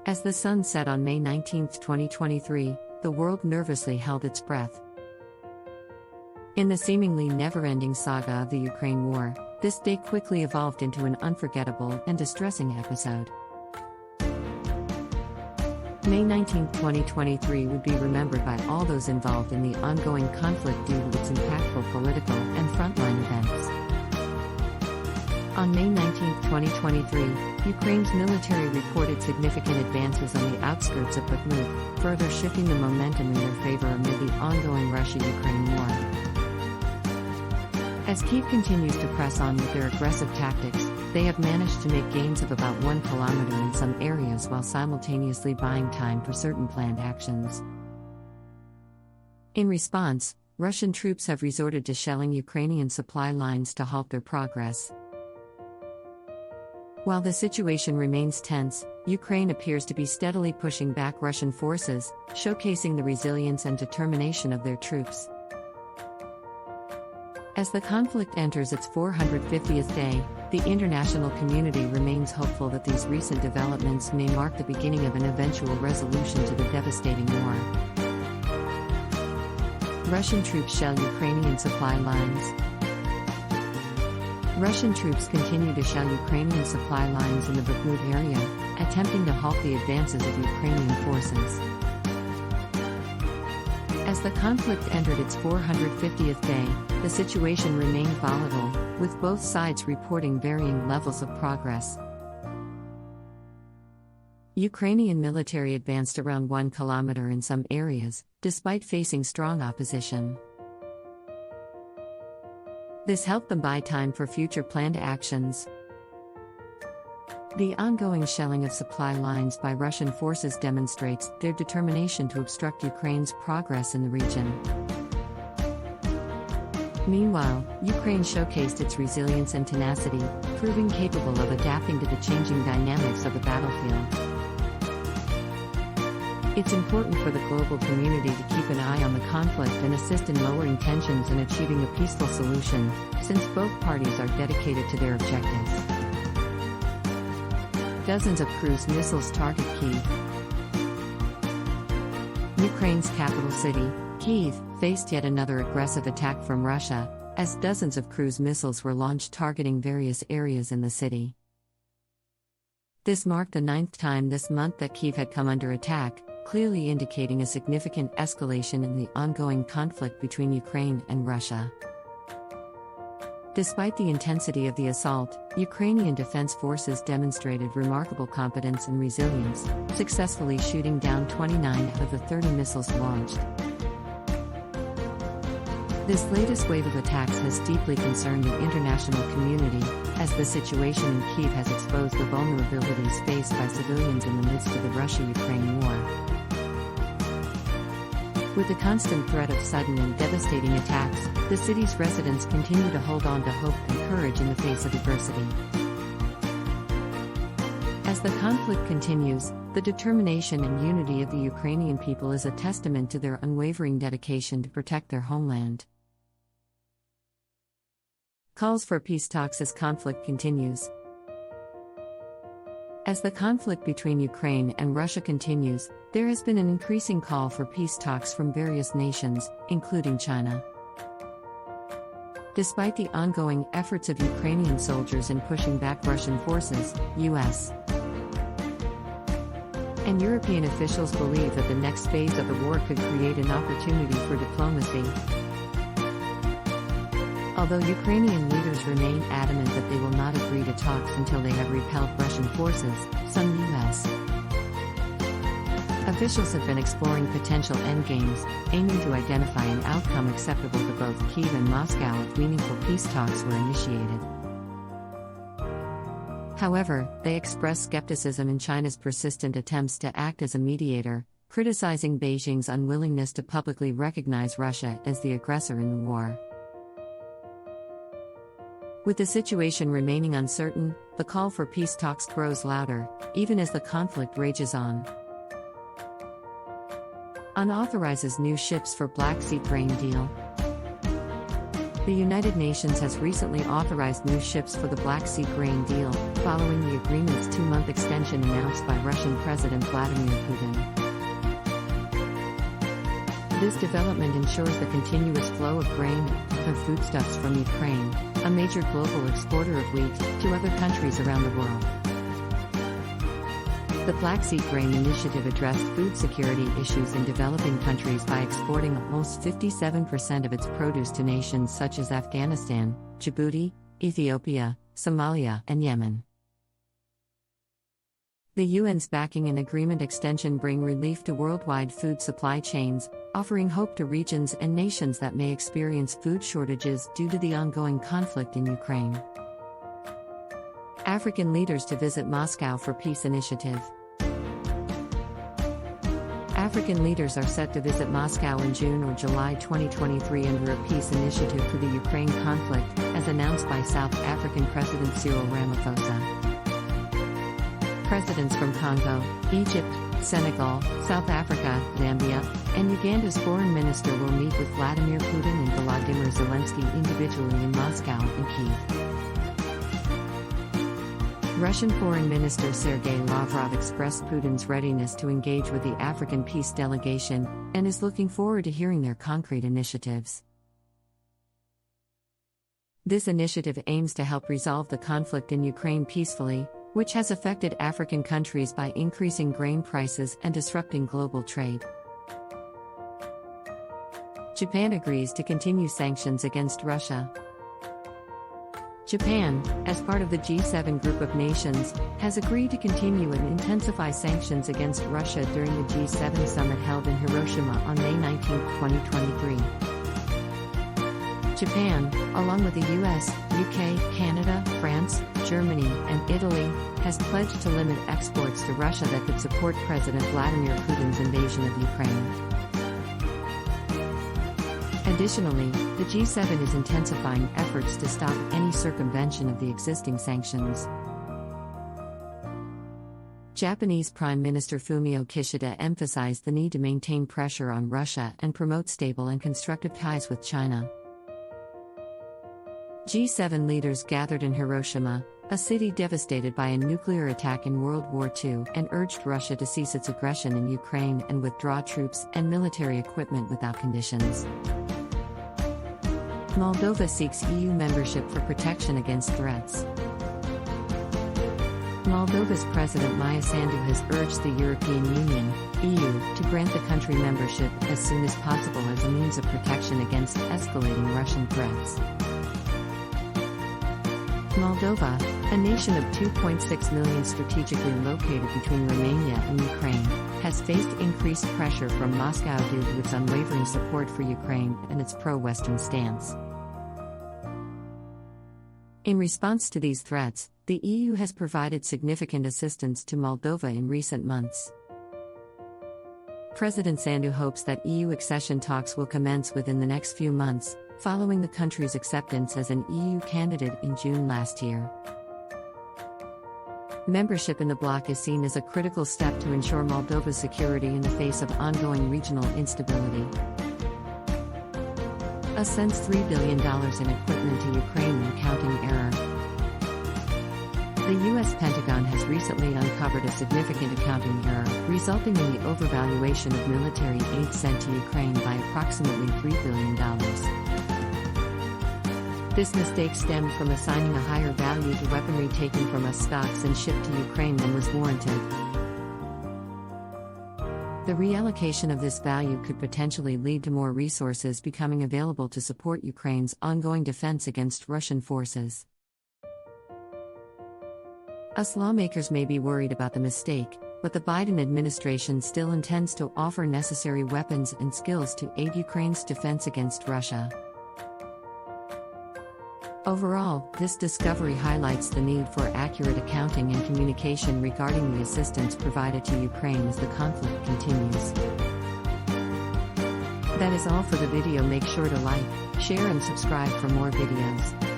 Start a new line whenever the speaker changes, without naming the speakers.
As the sun set on May 19, 2023, the world nervously held its breath. In the seemingly never-ending saga of the Ukraine war, this day quickly evolved into an unforgettable and distressing episode. May 19, 2023 would be remembered by all those involved in the ongoing conflict due to its impactful political and frontline events. On May 19, 2023, Ukraine's military reported significant advances on the outskirts of Bakhmut, further shifting the momentum in their favor amid the ongoing Russia-Ukraine war. As Kyiv continues to press on with their aggressive tactics, they have managed to make gains of about 1 kilometer in some areas while simultaneously buying time for certain planned actions. In response, Russian troops have resorted to shelling Ukrainian supply lines to halt their progress. While the situation remains tense, Ukraine appears to be steadily pushing back Russian forces, showcasing the resilience and determination of their troops. As the conflict enters its 450th day, the international community remains hopeful that these recent developments may mark the beginning of an eventual resolution to the devastating war. Russian troops shell Ukrainian supply lines. Russian troops continue to shell Ukrainian supply lines in the Bakhmut area, attempting to halt the advances of Ukrainian forces. As the conflict entered its 450th day, the situation remained volatile, with both sides reporting varying levels of progress. Ukrainian military advanced around 1 kilometer in some areas, despite facing strong opposition. This helped them buy time for future planned actions. The ongoing shelling of supply lines by Russian forces demonstrates their determination to obstruct Ukraine's progress in the region. Meanwhile, Ukraine showcased its resilience and tenacity, proving capable of adapting to the changing dynamics of the battlefield. It's important for the global community to keep an eye on the conflict and assist in lowering tensions and achieving a peaceful solution, since both parties are dedicated to their objectives. Dozens of cruise missiles target Kyiv. Ukraine's capital city, Kyiv, faced yet another aggressive attack from Russia, as dozens of cruise missiles were launched targeting various areas in the city. This marked the 9th time this month that Kyiv had come under attack, clearly indicating a significant escalation in the ongoing conflict between Ukraine and Russia. Despite the intensity of the assault, Ukrainian defense forces demonstrated remarkable competence and resilience, successfully shooting down 29 out of the 30 missiles launched. This latest wave of attacks has deeply concerned the international community, as the situation in Kyiv has exposed the vulnerabilities faced by civilians in the midst of the Russia-Ukraine war. With the constant threat of sudden and devastating attacks, the city's residents continue to hold on to hope and courage in the face of adversity. As the conflict continues, the determination and unity of the Ukrainian people is a testament to their unwavering dedication to protect their homeland. Calls for peace talks as conflict continues. As the conflict between Ukraine and Russia continues, there has been an increasing call for peace talks from various nations, including China. Despite the ongoing efforts of Ukrainian soldiers in pushing back Russian forces, U.S. and European officials believe that the next phase of the war could create an opportunity for diplomacy. Although Ukrainian leaders remain adamant that they will not agree to talks until they have repelled Russian forces, some U.S. officials have been exploring potential endgames, aiming to identify an outcome acceptable to both Kyiv and Moscow if meaningful peace talks were initiated. However, they express skepticism in China's persistent attempts to act as a mediator, criticizing Beijing's unwillingness to publicly recognize Russia as the aggressor in the war. With the situation remaining uncertain, the call for peace talks grows louder, even as the conflict rages on. Unauthorizes new ships for Black Sea grain deal. The United Nations has recently authorized new ships for the Black Sea grain deal, following the agreement's 2-month extension announced by Russian President Vladimir Putin. This development ensures the continuous flow of grain and foodstuffs from Ukraine, a major global exporter of wheat, to other countries around the world. The Black Sea Grain Initiative addressed food security issues in developing countries by exporting almost 57% of its produce to nations such as Afghanistan, Djibouti, Ethiopia, Somalia, and Yemen. The UN's backing and agreement extension bring relief to worldwide food supply chains, offering hope to regions and nations that may experience food shortages due to the ongoing conflict in Ukraine. African leaders to visit Moscow for Peace Initiative. African leaders are set to visit Moscow in June or July 2023 under a peace initiative for the Ukraine conflict, as announced by South African President Cyril Ramaphosa. Presidents from Congo, Egypt, Senegal, South Africa, Zambia, and Uganda's foreign minister will meet with Vladimir Putin and Volodymyr Zelensky individually in Moscow and Kyiv. Russian Foreign Minister Sergei Lavrov expressed Putin's readiness to engage with the African peace delegation, and is looking forward to hearing their concrete initiatives. This initiative aims to help resolve the conflict in Ukraine peacefully, which has affected African countries by increasing grain prices and disrupting global trade. Japan agrees to continue sanctions against Russia. Japan, as part of the G7 group of nations, has agreed to continue and intensify sanctions against Russia during the G7 summit held in Hiroshima on May 19, 2023. Japan, along with the US, UK, Canada, France, Germany, and Italy, has pledged to limit exports to Russia that could support President Vladimir Putin's invasion of Ukraine. Additionally, the G7 is intensifying efforts to stop any circumvention of the existing sanctions. Japanese Prime Minister Fumio Kishida emphasized the need to maintain pressure on Russia and promote stable and constructive ties with China. G7 leaders gathered in Hiroshima, a city devastated by a nuclear attack in World War II, and urged Russia to cease its aggression in Ukraine and withdraw troops and military equipment without conditions. Moldova seeks EU membership for protection against threats. Moldova's President Maia Sandu has urged the European Union, EU, to grant the country membership as soon as possible as a means of protection against escalating Russian threats. Moldova, a nation of 2.6 million strategically located between Romania and Ukraine, has faced increased pressure from Moscow due to its unwavering support for Ukraine and its pro-Western stance. In response to these threats, the EU has provided significant assistance to Moldova in recent months. President Sandu hopes that EU accession talks will commence within the next few months, following the country's acceptance as an EU candidate in June last year. Membership in the bloc is seen as a critical step to ensure Moldova's security in the face of ongoing regional instability. A sends $3 billion in equipment to Ukraine in counting error. The U.S. Pentagon has recently uncovered a significant accounting error, resulting in the overvaluation of military aid sent to Ukraine by approximately $3 billion. This mistake stemmed from assigning a higher value to weaponry taken from US stocks and shipped to Ukraine than was warranted. The reallocation of this value could potentially lead to more resources becoming available to support Ukraine's ongoing defense against Russian forces. US lawmakers may be worried about the mistake, but the Biden administration still intends to offer necessary weapons and skills to aid Ukraine's defense against Russia. Overall, this discovery highlights the need for accurate accounting and communication regarding the assistance provided to Ukraine as the conflict continues. That is all for the video. Make sure to like, share and subscribe for more videos.